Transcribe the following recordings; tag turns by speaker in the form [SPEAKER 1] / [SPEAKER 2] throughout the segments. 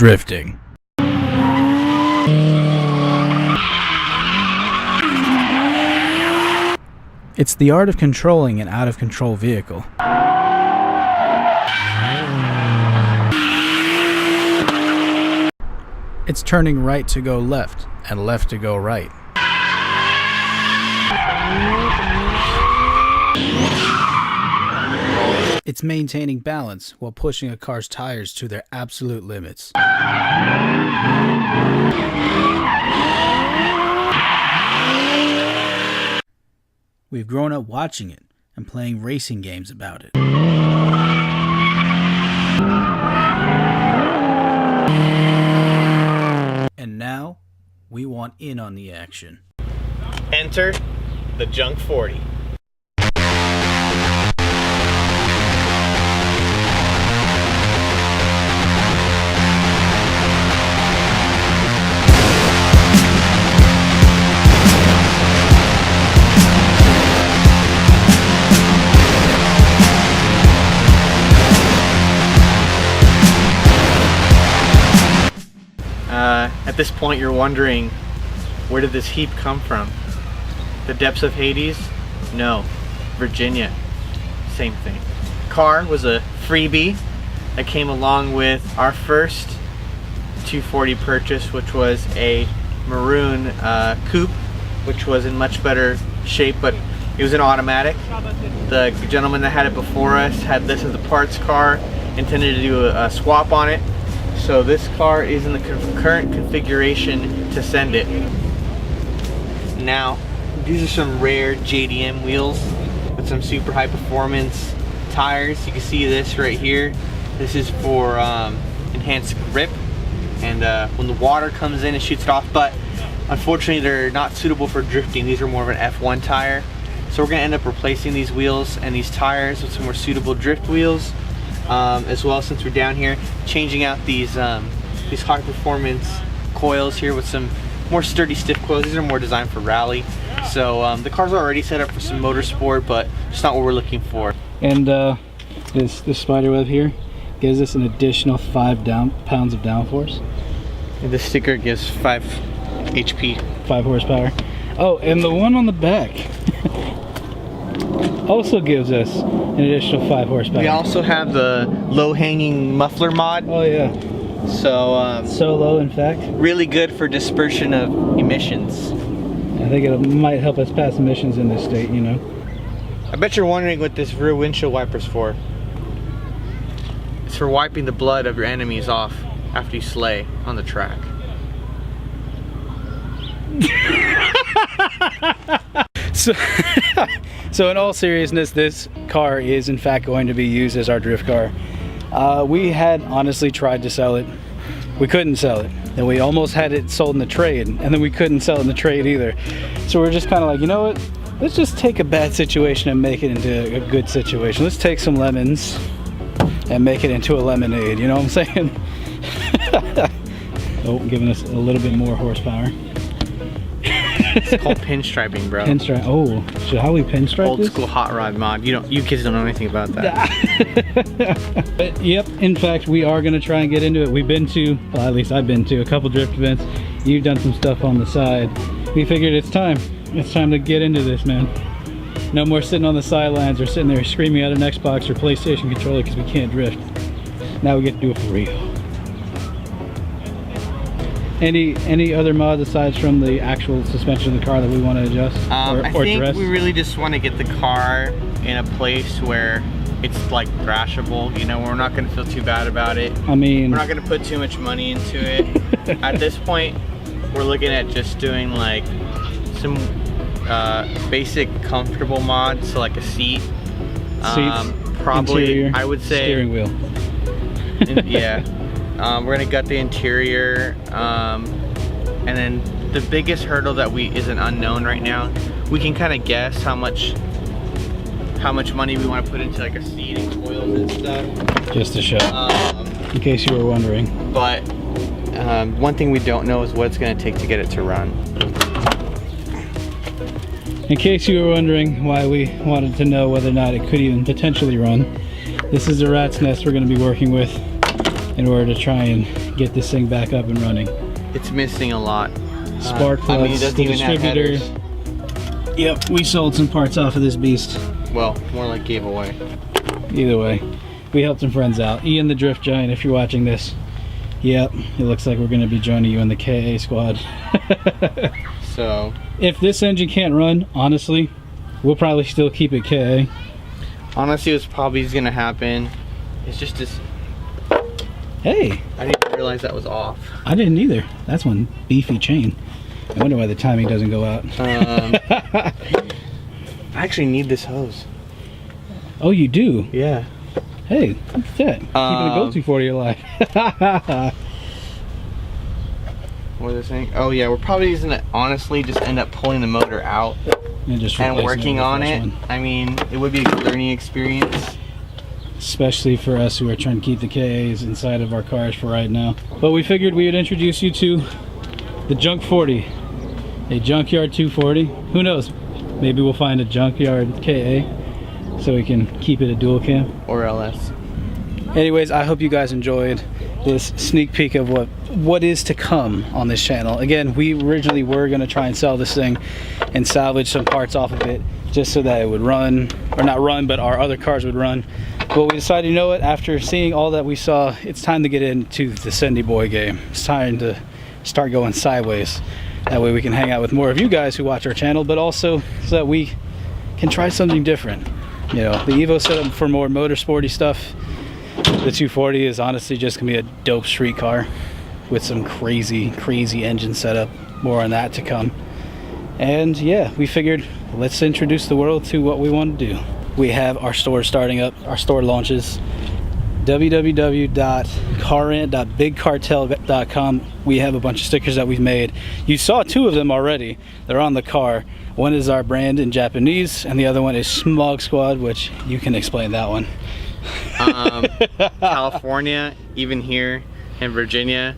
[SPEAKER 1] drifting. It's the art of controlling an out-of-control vehicle. It's turning right to go left and left to go right. It's maintaining balance while pushing a car's tires to their absolute limits. We've grown up watching it and playing racing games about it. And now, we want in on the action.
[SPEAKER 2] Enter the Junk 40. At this point you're wondering, where did this heap come from? The depths of Hades? No. Virginia. Same thing. Car was a freebie that came along with our first 240 purchase, which was a maroon coupe, which was in much better shape, but it was an automatic. The gentleman that had it before us had this as a parts car, intended to do a swap on it. So this car is in the current configuration to send it. Now, these are some rare JDM wheels with some super high performance tires. You can see this right here. This is for enhanced grip, and when the water comes in, it shoots it off, but unfortunately they're not suitable for drifting. These are more of an F1 tire. So we're gonna end up replacing these wheels and these tires with some more suitable drift wheels. As well, since we're down here, changing out these high performance coils here with some more sturdy stiff coils. These are more designed for rally. So the car's already set up for some motorsport, but it's not what we're looking for.
[SPEAKER 1] And this spider web here gives us an additional 5 pounds of downforce.
[SPEAKER 2] And this sticker gives 5 HP.
[SPEAKER 1] 5 horsepower. Oh, and the one on the back also gives us an additional 5 horsepower.
[SPEAKER 2] We also have the low-hanging muffler mod.
[SPEAKER 1] Oh yeah.
[SPEAKER 2] So
[SPEAKER 1] so low, in fact.
[SPEAKER 2] Really good for dispersion of emissions.
[SPEAKER 1] I think it might help us pass emissions in this state, you know.
[SPEAKER 2] I bet you're wondering what this rear windshield wiper's for. It's for wiping the blood of your enemies off after you slay on the track.
[SPEAKER 1] So in all seriousness, this car is in fact going to be used as our drift car. We had honestly tried to sell it. We couldn't sell it. And we almost had it sold in the trade, and then we couldn't sell it in the trade either. So we're just kind of like, you know what? Let's just take a bad situation and make it into a good situation. Let's take some lemons and make it into a lemonade, you know what I'm saying? Oh, giving us a little bit more horsepower.
[SPEAKER 2] It's called pinstriping, bro.
[SPEAKER 1] Pinstripe. Oh, so how we pinstripe
[SPEAKER 2] Old
[SPEAKER 1] this?
[SPEAKER 2] school hot rod mod. You kids don't know anything about that.
[SPEAKER 1] But yep, in fact, we are going to try and get into it. We've been to, well, at least I've been to a couple drift events. You've done some stuff on the side. We figured it's time. It's time to get into this, man. No more sitting on the sidelines or sitting there screaming at an Xbox or PlayStation controller because we can't drift. Now we get to do it for real. Any other mods aside from the actual suspension of the car that we want to adjust
[SPEAKER 2] I think
[SPEAKER 1] dress?
[SPEAKER 2] we really just want to get the car in a place where it's like thrashable. You know, we're not going to feel too bad about it.
[SPEAKER 1] I mean,
[SPEAKER 2] we're not going to put too much money into it. At this point, we're looking at just doing like some basic comfortable mods, so like a seat.
[SPEAKER 1] Seats,
[SPEAKER 2] probably
[SPEAKER 1] interior,
[SPEAKER 2] I would say
[SPEAKER 1] steering wheel.
[SPEAKER 2] Yeah. We're gonna gut the interior, and then the biggest hurdle that is an unknown right now. We can kind of guess how much money we want to put into like a seat and coils and stuff.
[SPEAKER 1] Just to show, in case you were wondering.
[SPEAKER 2] But one thing we don't know is what it's gonna take to get it to run.
[SPEAKER 1] In case you were wondering why we wanted to know whether or not it could even potentially run, this is the rat's nest we're going to be working with in order to try and get this thing back up and running.
[SPEAKER 2] It's missing a lot.
[SPEAKER 1] Spark plugs,
[SPEAKER 2] I mean, it doesn't
[SPEAKER 1] the
[SPEAKER 2] even have
[SPEAKER 1] distributor.
[SPEAKER 2] headers.
[SPEAKER 1] Yep, we sold some parts off of this beast.
[SPEAKER 2] Well, more like gave away.
[SPEAKER 1] Either way, we helped some friends out. Ian the Drift Giant, if you're watching this. Yep, it looks like we're going to be joining you in the KA squad.
[SPEAKER 2] So,
[SPEAKER 1] if this engine can't run, honestly, we'll probably still keep it KA.
[SPEAKER 2] honestly, what's probably going to happen is just this.
[SPEAKER 1] Hey,
[SPEAKER 2] I didn't realize that was off.
[SPEAKER 1] I didn't either. That's one beefy chain. I wonder why the timing doesn't go out.
[SPEAKER 2] I actually need this hose.
[SPEAKER 1] Oh, you do?
[SPEAKER 2] Yeah.
[SPEAKER 1] Hey, look at that. Keeping a Go 240 alive.
[SPEAKER 2] What was I saying? Oh yeah, we're probably just gonna honestly just end up pulling the motor out
[SPEAKER 1] and just
[SPEAKER 2] and
[SPEAKER 1] replacing
[SPEAKER 2] working
[SPEAKER 1] with a
[SPEAKER 2] on
[SPEAKER 1] fresh
[SPEAKER 2] it.
[SPEAKER 1] one.
[SPEAKER 2] I mean, it would be a good learning experience.
[SPEAKER 1] Especially for us who are trying to keep the KAs inside of our cars for right now. But we figured we would introduce you to the Junk 40, a junkyard 240. Who knows? Maybe we'll find a junkyard KA so we can keep it a dual cam.
[SPEAKER 2] Or LS.
[SPEAKER 1] Anyways, I hope you guys enjoyed this sneak peek of what is to come on this channel. Again, we originally were going to try and sell this thing and salvage some parts off of it just so that it would run, or not run, but our other cars would run. But we decided, you know what, after seeing all that we saw, it's time to get into the Sendy Boy game. It's time to start going sideways. That way we can hang out with more of you guys who watch our channel, but also so that we can try something different. You know, the Evo set up for more motorsporty stuff. The 240 is honestly just gonna be a dope street car with some crazy engine setup. More on that to come. And yeah, we figured let's introduce the world to what we want to do. We have our store starting up, our store launches. www.carrant.bigcartel.com. We have a bunch of stickers that we've made. You saw 2 of them already. They're on the car. One is our brand in Japanese, and the other one is Smog Squad, which you can explain that one.
[SPEAKER 2] California, even here in Virginia,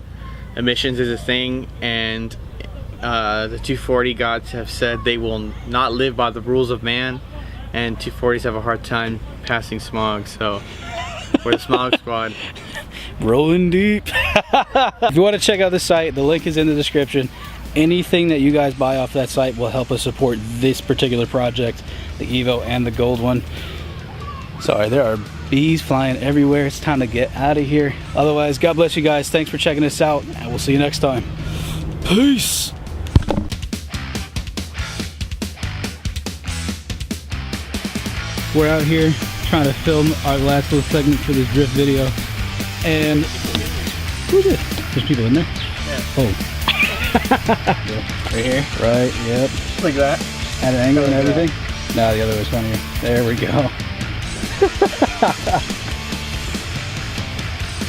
[SPEAKER 2] emissions is a thing, and the 240 gods have said they will not live by the rules of man, and 240s have a hard time passing smog, so we're the Smog Squad.
[SPEAKER 1] Rolling deep. If you want to check out the site, the link is in the description. Anything that you guys buy off that site will help us support this particular project, the Evo and the gold one. Sorry, there are bees flying everywhere. It's time to get out of here. Otherwise, God bless you guys. Thanks for checking us out, and we'll see you next time. Peace. We're out here trying to film our last little segment for this drift video, and who's it? There's people in there?
[SPEAKER 2] Yeah.
[SPEAKER 1] Oh.
[SPEAKER 2] Right here?
[SPEAKER 1] Right, yep.
[SPEAKER 2] Like that?
[SPEAKER 1] At an angle and everything? No, the other was funnier. There we go.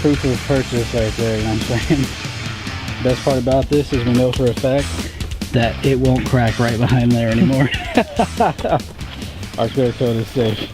[SPEAKER 1] Proof of purchase right there, you know what I'm saying? Best part about this is we know for a fact that it won't crack right behind there anymore. Our clear code is safe.